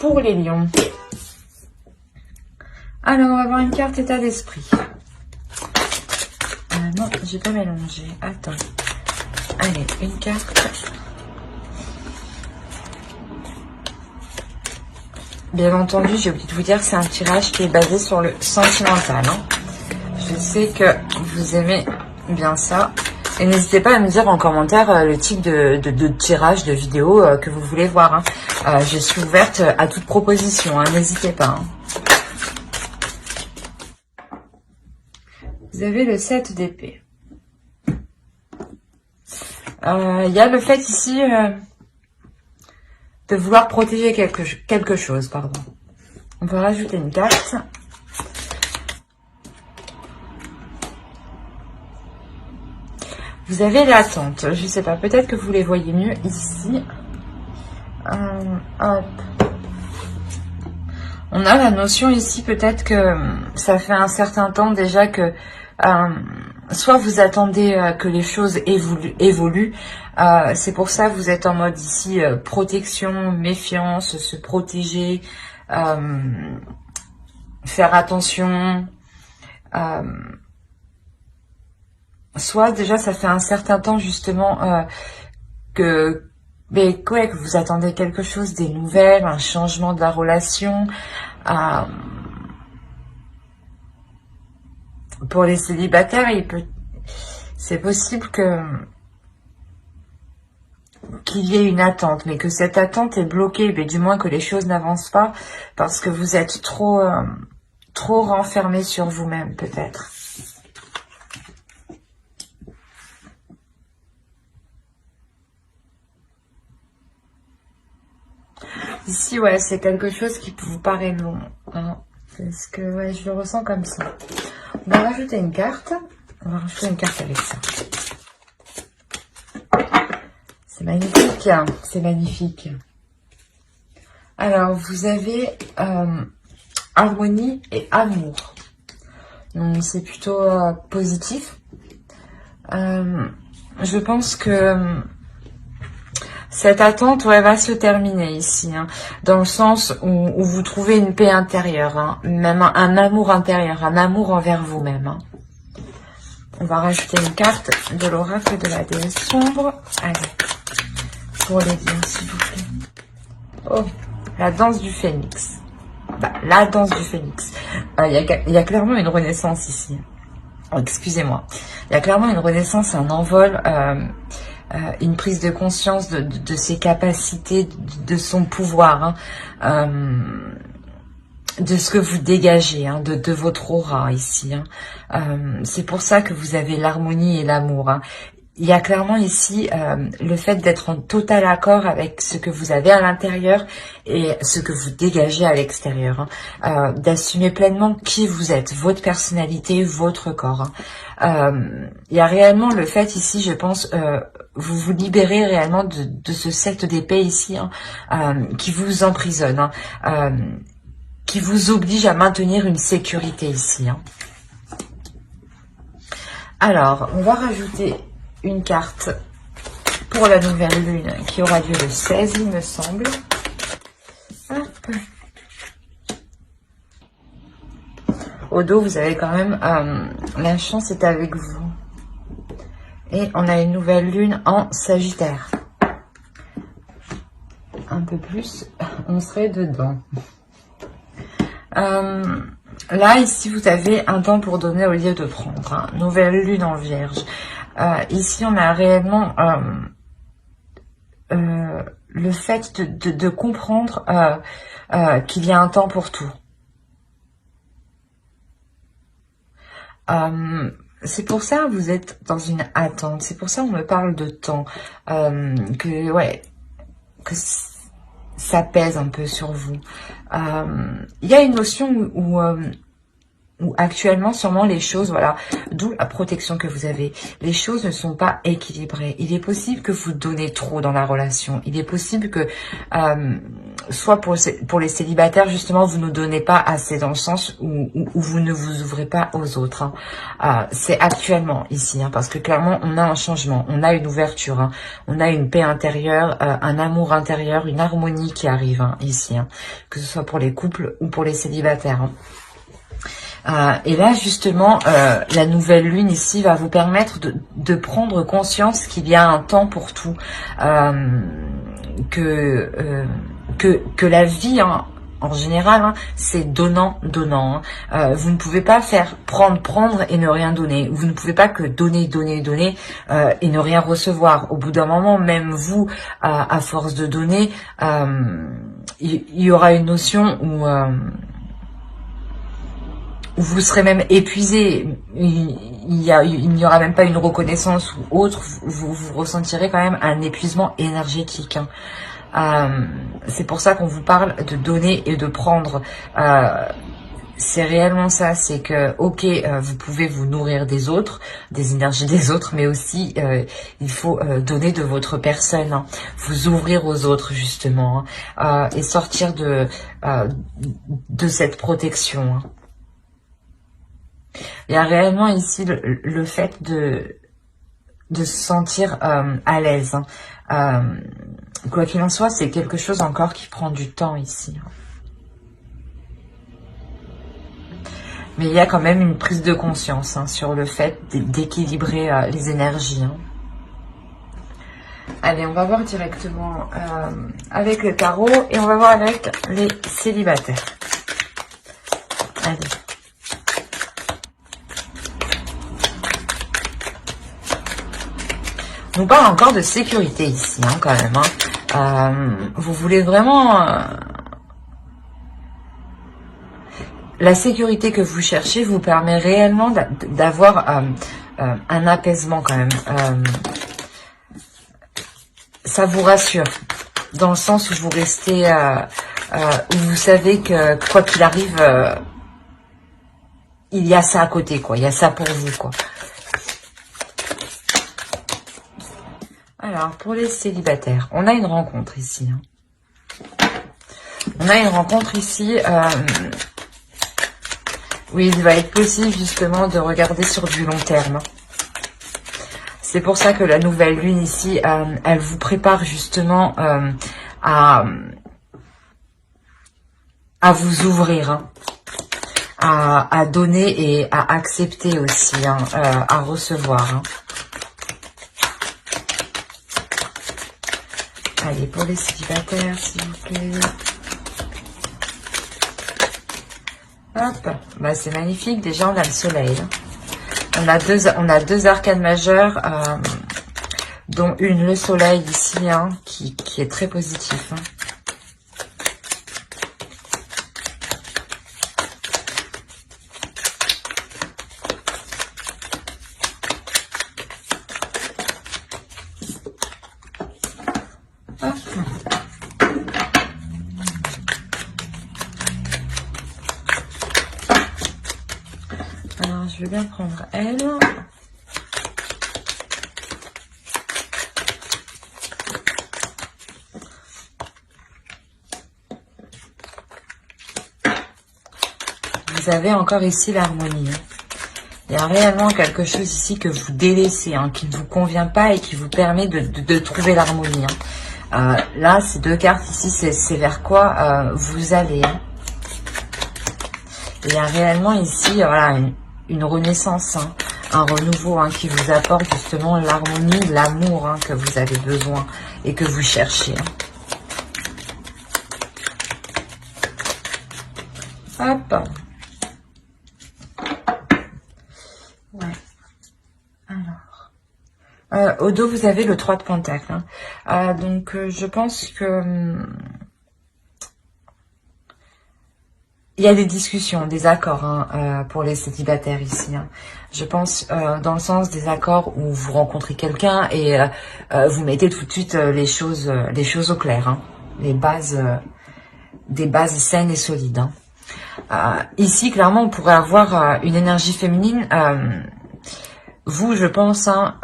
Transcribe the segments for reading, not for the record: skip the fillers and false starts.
pour les lions. Alors, on va voir une carte état d'esprit. Non, j'ai pas mélangé. Attends. Allez, une carte. Bien entendu, j'ai oublié de vous dire que c'est un tirage qui est basé sur le sentimental. Hein. Je sais que vous aimez bien ça. Et n'hésitez pas à me dire en commentaire le type de tirage, de vidéo que vous voulez voir. Hein. Je suis ouverte à toute proposition, hein, n'hésitez pas. Hein. Vous avez le 7 d'épée. Il y a le fait ici de vouloir protéger quelque chose. Pardon. On va rajouter une carte. Vous avez l'attente. Je sais pas, peut-être que vous les voyez mieux ici. Hop. On a la notion ici, peut-être que ça fait un certain temps déjà que soit vous attendez que les choses évoluent. C'est pour ça que vous êtes en mode ici protection, méfiance, se protéger, faire attention. Soit déjà ça fait un certain temps justement que vous attendez quelque chose, des nouvelles, un changement de la relation. Pour les célibataires, c'est possible qu'il y ait une attente, mais que cette attente est bloquée, mais du moins que les choses n'avancent pas parce que vous êtes trop renfermé sur vous-même peut-être. Ici, ouais, c'est quelque chose qui vous paraît long. Hein, parce que, ouais, je le ressens comme ça. On va rajouter une carte. On va rajouter une carte avec ça. C'est magnifique. Hein, c'est magnifique. Alors, vous avez harmonie et amour. Donc, c'est plutôt positif. Je pense que cette attente, ouais, va se terminer ici, hein, dans le sens où vous trouvez une paix intérieure, hein, même un amour intérieur, un amour envers vous-même. Hein. On va rajouter une carte de l'oracle de la déesse sombre. Allez, pour les lions, s'il vous plaît. Oh, la danse du phénix. Bah, la danse du phénix. Il y a clairement une renaissance ici. Oh, excusez-moi. Il y a clairement une renaissance, un envol... une prise de conscience de ses capacités, de son pouvoir, hein, de ce que vous dégagez, hein, de votre aura ici. Hein. C'est pour ça que vous avez l'harmonie et l'amour. Hein. Il y a clairement ici le fait d'être en total accord avec ce que vous avez à l'intérieur et ce que vous dégagez à l'extérieur. Hein. D'assumer pleinement qui vous êtes, votre personnalité, votre corps. Hein. Il y a réellement le fait ici, je pense... vous vous libérez réellement de ce 7 d'épée ici, hein, qui vous emprisonne, hein, qui vous oblige à maintenir une sécurité ici. Hein. Alors, on va rajouter une carte pour la nouvelle lune qui aura lieu le 16, il me semble. Hop. Au dos, vous avez quand même la chance est avec vous. Et on a une nouvelle lune en Sagittaire. Un peu plus, on serait dedans. Là, ici, vous avez un temps pour donner au lieu de prendre. Hein. Nouvelle lune en Vierge. Ici, on a réellement le fait de comprendre qu'il y a un temps pour tout. C'est pour ça que vous êtes dans une attente. C'est pour ça qu'on me parle de temps. Que ça pèse un peu sur vous. Il y a une notion où actuellement, sûrement, les choses, voilà, d'où la protection que vous avez. Les choses ne sont pas équilibrées. Il est possible que vous donnez trop dans la relation. Il est possible que soit pour les célibataires, justement, vous ne donnez pas assez dans le sens où vous ne vous ouvrez pas aux autres. Hein. C'est actuellement ici, hein, parce que clairement, on a un changement, on a une ouverture, hein, on a une paix intérieure, un amour intérieur, une harmonie qui arrive hein, ici, hein, que ce soit pour les couples ou pour les célibataires. Hein. Et là, justement, la nouvelle lune ici va vous permettre de prendre conscience qu'il y a un temps pour tout, que la vie, hein, en général, hein, c'est donnant. Hein. Vous ne pouvez pas faire prendre et ne rien donner. Vous ne pouvez pas que donner et ne rien recevoir. Au bout d'un moment, même vous, à force de donner, il y aura une notion où vous serez même épuisé, il n'y aura même pas une reconnaissance ou autre, vous ressentirez quand même un épuisement énergétique. Hein. C'est pour ça qu'on vous parle de donner et de prendre. C'est réellement ça, c'est que, ok, vous pouvez vous nourrir des autres, des énergies des autres, mais aussi, il faut donner de votre personne, hein, vous ouvrir aux autres, justement, hein, et sortir de cette protection. Hein. Il y a réellement ici le fait de se sentir à l'aise. Hein. Quoi qu'il en soit, c'est quelque chose encore qui prend du temps ici. Hein. Mais il y a quand même une prise de conscience hein, sur le fait d'équilibrer les énergies. Hein. Allez, on va voir directement avec le tarot et on va voir avec les célibataires. Allez. On nous parle encore de sécurité ici, hein, quand même. Hein. Vous voulez vraiment... la sécurité que vous cherchez vous permet réellement d'avoir un apaisement, quand même. Ça vous rassure, dans le sens où vous restez... où vous savez que, quoi qu'il arrive, il y a ça à côté, quoi. Il y a ça pour vous, quoi. Alors, pour les célibataires, on a une rencontre ici. Hein. On a une rencontre ici. Oui, il va être possible justement de regarder sur du long terme. C'est pour ça que la nouvelle lune ici, elle vous prépare justement à vous ouvrir, hein, à donner et à accepter aussi, hein, à recevoir. Hein. Allez, pour les célibataires, s'il vous plaît. Hop, bah, c'est magnifique. Déjà, on a le soleil. Hein. On a deux arcanes majeures, dont une, le soleil ici, hein, qui est très positif. Hein. Alors, je vais bien prendre elle. Vous avez encore ici l'harmonie. Hein. Il y a réellement quelque chose ici que vous délaissez, hein, qui ne vous convient pas et qui vous permet de trouver l'harmonie. Hein. Là, ces deux cartes ici, c'est vers quoi vous allez. Hein. Il y a réellement ici voilà, une renaissance, hein, un renouveau hein, qui vous apporte justement l'harmonie, l'amour hein, que vous avez besoin et que vous cherchez. Hein. Hop. Ouais. Alors. Au dos, vous avez le 3 de Pentacle. Hein. Donc, je pense que... il y a des discussions, des accords hein, pour les célibataires ici. Hein. Je pense dans le sens des accords où vous rencontrez quelqu'un et vous mettez tout de suite les choses au clair. Hein. Les bases, des bases saines et solides. Hein. Ici, clairement, on pourrait avoir une énergie féminine. Vous, je pense, hein,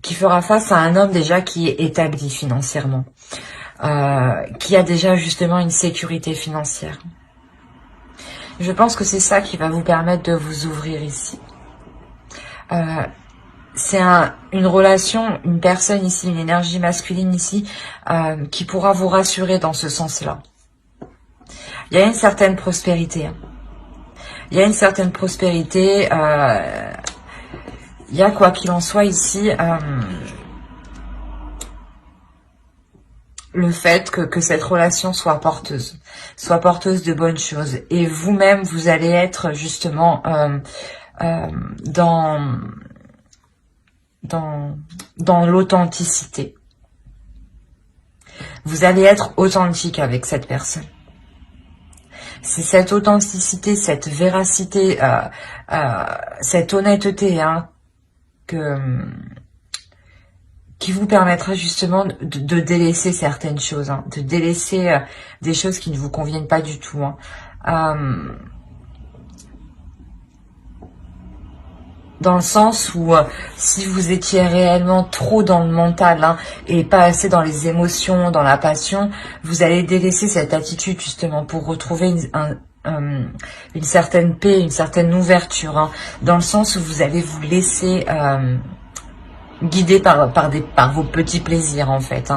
qui fera face à un homme déjà qui est établi financièrement. qui a déjà justement une sécurité financière. Je pense que c'est ça qui va vous permettre de vous ouvrir ici. C'est une relation, une personne ici, une énergie masculine ici, qui pourra vous rassurer dans ce sens-là. Il y a une certaine prospérité. Il y a une certaine prospérité. Il y a, quoi qu'il en soit ici, le fait que cette relation soit porteuse de bonnes choses. Et vous-même, vous allez être justement dans l'authenticité. Vous allez être authentique avec cette personne. C'est cette authenticité, cette véracité, cette honnêteté qui vous permettra justement de délaisser certaines choses, de délaisser des choses qui ne vous conviennent pas du tout. Dans le sens où si vous étiez réellement trop dans le mental et pas assez dans les émotions, dans la passion, vous allez délaisser cette attitude justement pour retrouver une certaine paix, une certaine ouverture, dans le sens où vous allez vous laisser guidé par vos petits plaisirs en fait.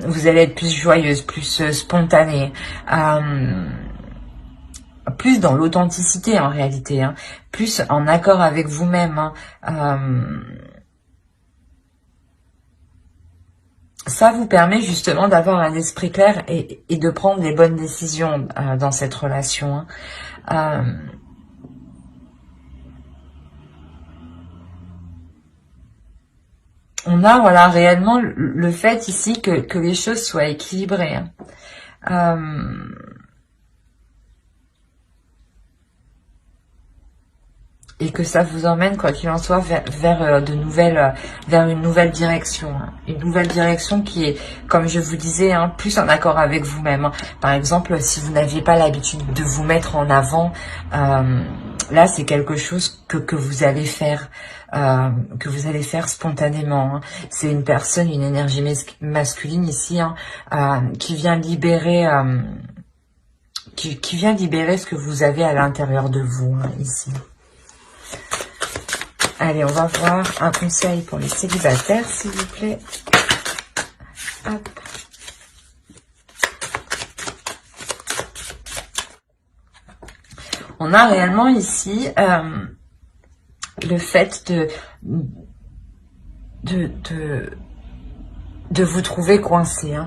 Vous allez être plus joyeuse, plus spontanée, plus dans l'authenticité en réalité, plus en accord avec vous-même. Ça vous permet justement d'avoir un esprit clair et de prendre les bonnes décisions dans cette relation. On a voilà réellement le fait ici que les choses soient équilibrées. Et que ça vous emmène, quoi qu'il en soit, vers une nouvelle direction. Une nouvelle direction qui est, comme je vous disais, plus en accord avec vous-même. Par exemple, si vous n'aviez pas l'habitude de vous mettre en avant, là, c'est quelque chose que vous allez faire. Spontanément. C'est une personne, une énergie masculine ici, qui vient libérer... qui vient libérer ce que vous avez à l'intérieur de vous, ici. Allez, on va voir un conseil pour les célibataires, s'il vous plaît. Hop. On a réellement ici le fait de vous trouver coincé.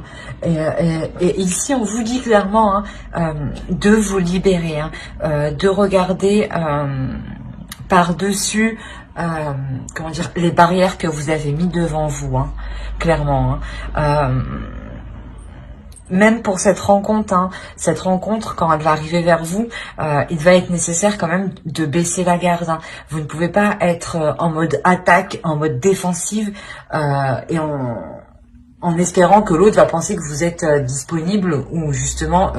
Et ici, on vous dit clairement de vous libérer, de regarder par-dessus comment dire, les barrières que vous avez mis devant vous, clairement. Même pour cette rencontre, quand elle va arriver vers vous, il va être nécessaire quand même de baisser la garde. Vous ne pouvez pas être en mode attaque, en mode défensive, et en espérant que l'autre va penser que vous êtes disponible ou justement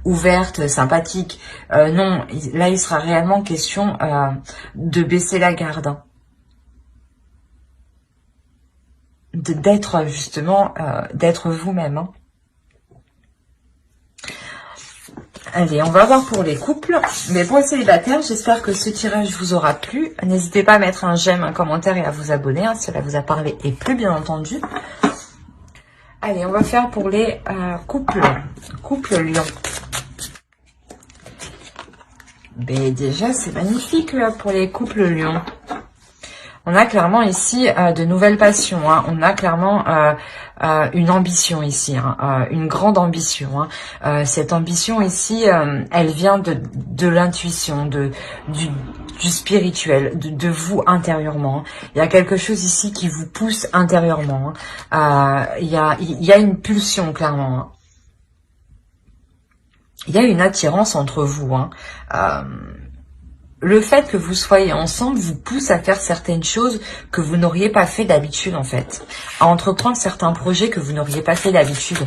ouverte, sympathique. Non, là il sera réellement question de baisser la garde. D'être justement, d'être vous-même. Allez, on va voir pour les couples. Mais pour les célibataires, j'espère que ce tirage vous aura plu. N'hésitez pas à mettre un j'aime, un commentaire et à vous abonner. Si cela vous a parlé et plu, bien entendu. Allez, on va faire pour les couples. Couple Lion. Mais déjà, c'est magnifique là, pour les couples Lion. On a clairement ici de nouvelles passions. On a clairement une ambition ici, une grande ambition. Cette ambition ici, elle vient de l'intuition, du spirituel, de vous intérieurement. Il y a quelque chose ici qui vous pousse intérieurement. Il y a une pulsion, clairement. Il y a une attirance entre vous. Le fait que vous soyez ensemble vous pousse à faire certaines choses que vous n'auriez pas fait d'habitude, en fait. À entreprendre certains projets que vous n'auriez pas fait d'habitude.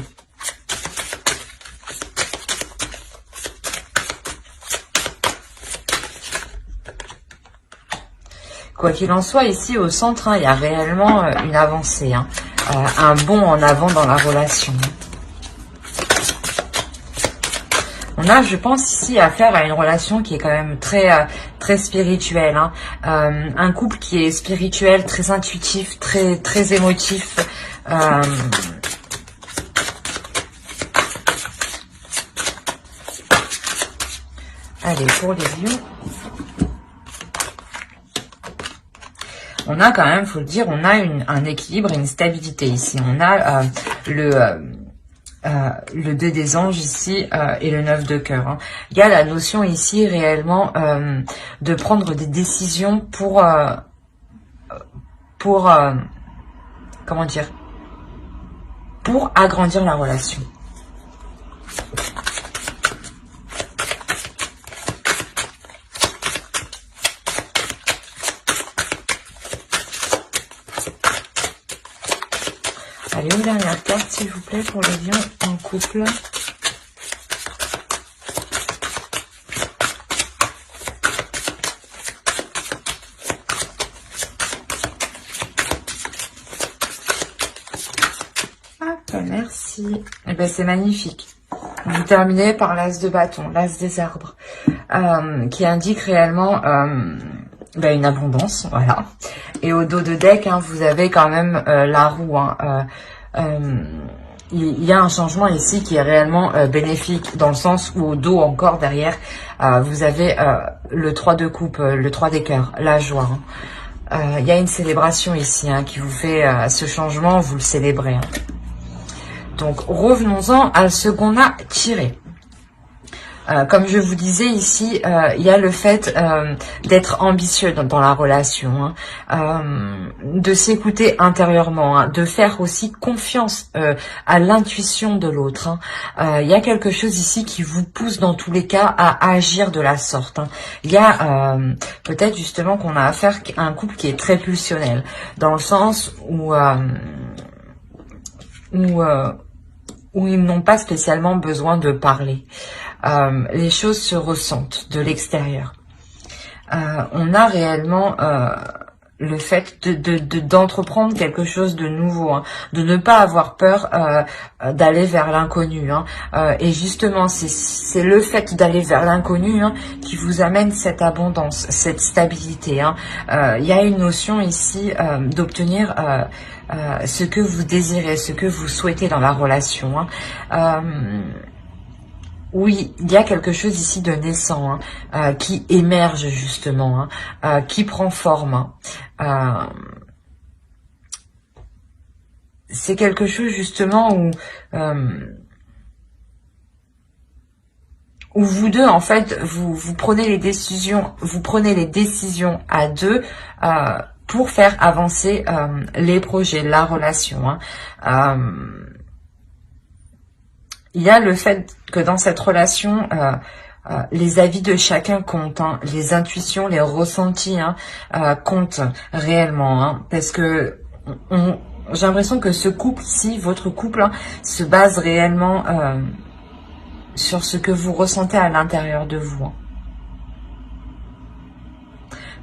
Quoi qu'il en soit, ici au centre, il y a réellement une avancée, un bond en avant dans la relation. On a, je pense, ici affaire à une relation qui est quand même très, très spirituelle. Hein. Un couple qui est spirituel, très intuitif, très, très émotif. Allez, pour les lions. On a quand même, faut le dire, on a un équilibre et une stabilité ici. On a le 2 des anges ici et le 9 de cœur. Hein. Il y a la notion ici réellement de prendre des décisions pour comment dire, pour agrandir la relation. Allez, une dernière carte, s'il vous plaît, pour les lions en couple. Hop, merci. Eh ben, c'est magnifique. Vous terminez par l'as de bâton, l'as des arbres, qui indique réellement ben, une abondance, voilà. Et au dos de deck, hein, vous avez quand même la roue. Hein, il y a un changement ici qui est réellement bénéfique, dans le sens où au dos encore derrière, vous avez le 3 de coupe, le 3 des cœurs, la joie. Hein. Il y a une célébration ici hein, qui vous fait ce changement, vous le célébrez. Hein. Donc revenons-en à ce qu'on a tiré. Comme je vous disais ici, il y a le fait d'être ambitieux dans la relation, hein, de s'écouter intérieurement, hein, de faire aussi confiance à l'intuition de l'autre. Hein. Il y a quelque chose ici qui vous pousse dans tous les cas à agir de la sorte. Hein. Il y a peut-être justement qu'on a affaire à un couple qui est très pulsionnel, dans le sens où ils n'ont pas spécialement besoin de parler. Les choses se ressentent de l'extérieur. On a réellement le fait d'entreprendre quelque chose de nouveau, hein, de ne pas avoir peur d'aller vers l'inconnu. Hein, et justement, c'est le fait d'aller vers l'inconnu hein, qui vous amène cette abondance, cette stabilité. Hein. Il y a une notion ici d'obtenir ce que vous désirez, ce que vous souhaitez dans la relation. Hein. Oui, il y a quelque chose ici de naissant, hein, qui émerge justement, hein, qui prend forme. C'est quelque chose justement où vous deux, en fait, vous prenez les décisions, à deux pour faire avancer les projets, la relation. Hein. Il y a le fait que dans cette relation, les avis de chacun comptent, hein, les intuitions, les ressentis hein, comptent réellement, hein, parce que j'ai l'impression que ce couple-ci, votre couple, hein, se base réellement sur ce que vous ressentez à l'intérieur de vous. Hein.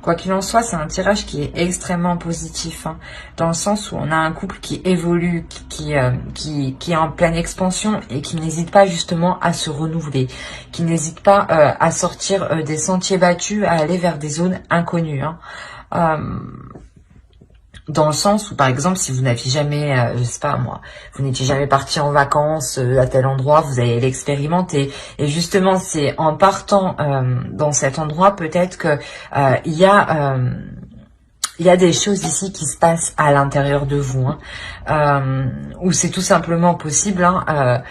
Quoi qu'il en soit, c'est un tirage qui est extrêmement positif, hein, dans le sens où on a un couple qui évolue, qui est en pleine expansion et qui n'hésite pas justement à se renouveler, qui n'hésite pas à sortir des sentiers battus, à aller vers des zones inconnues. Hein. Dans le sens où, par exemple, si vous n'aviez jamais, je sais pas moi, vous n'étiez jamais parti en vacances à tel endroit, vous allez l'expérimenter. Et justement, c'est en partant dans cet endroit, peut-être que il y a des choses ici qui se passent à l'intérieur de vous, hein, où c'est tout simplement possible hein,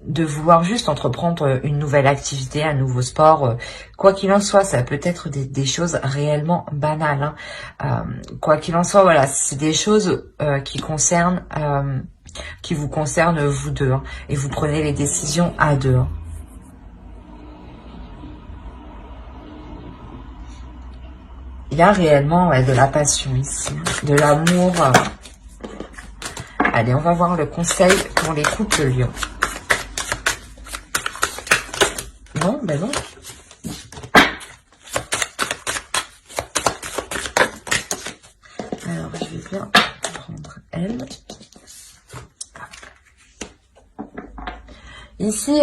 de vouloir juste entreprendre une nouvelle activité, un nouveau sport, quoi qu'il en soit, ça peut être des choses réellement banales. Hein. Quoi qu'il en soit, voilà, c'est des choses qui vous concernent vous deux, hein, et vous prenez les décisions à deux. Hein. Il y a réellement de la passion ici, de l'amour. Allez, on va voir le conseil pour les couples lions. Non, ben non. Alors, je vais bien prendre elle. Ici,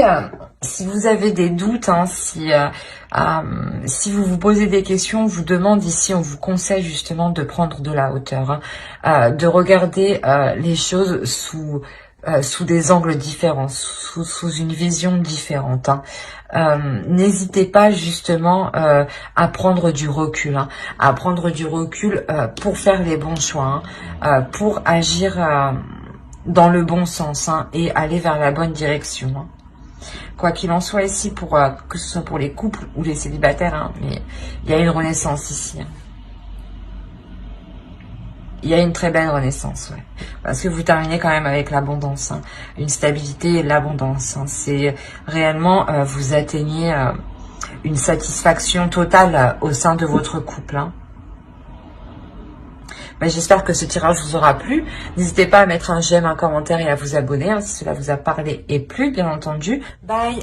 Si vous avez des doutes, hein, si vous vous posez des questions, on vous demande ici, on vous conseille justement de prendre de la hauteur, hein, de regarder les choses sous des angles différents, sous une vision différente. Hein. N'hésitez pas justement à prendre du recul, hein, à prendre du recul pour faire les bons choix, hein, pour agir dans le bon sens, hein, et aller vers la bonne direction. Hein. Quoi qu'il en soit ici, que ce soit pour les couples ou les célibataires, hein, mais il y a une renaissance ici. Hein. Il y a une très belle renaissance, ouais. Parce que vous terminez quand même avec l'abondance, hein, une stabilité et l'abondance. Hein. C'est réellement, vous atteignez une satisfaction totale au sein de votre couple. Hein. J'espère que ce tirage vous aura plu. N'hésitez pas à mettre un j'aime, un commentaire et à vous abonner, hein, si cela vous a parlé et plu, bien entendu. Bye!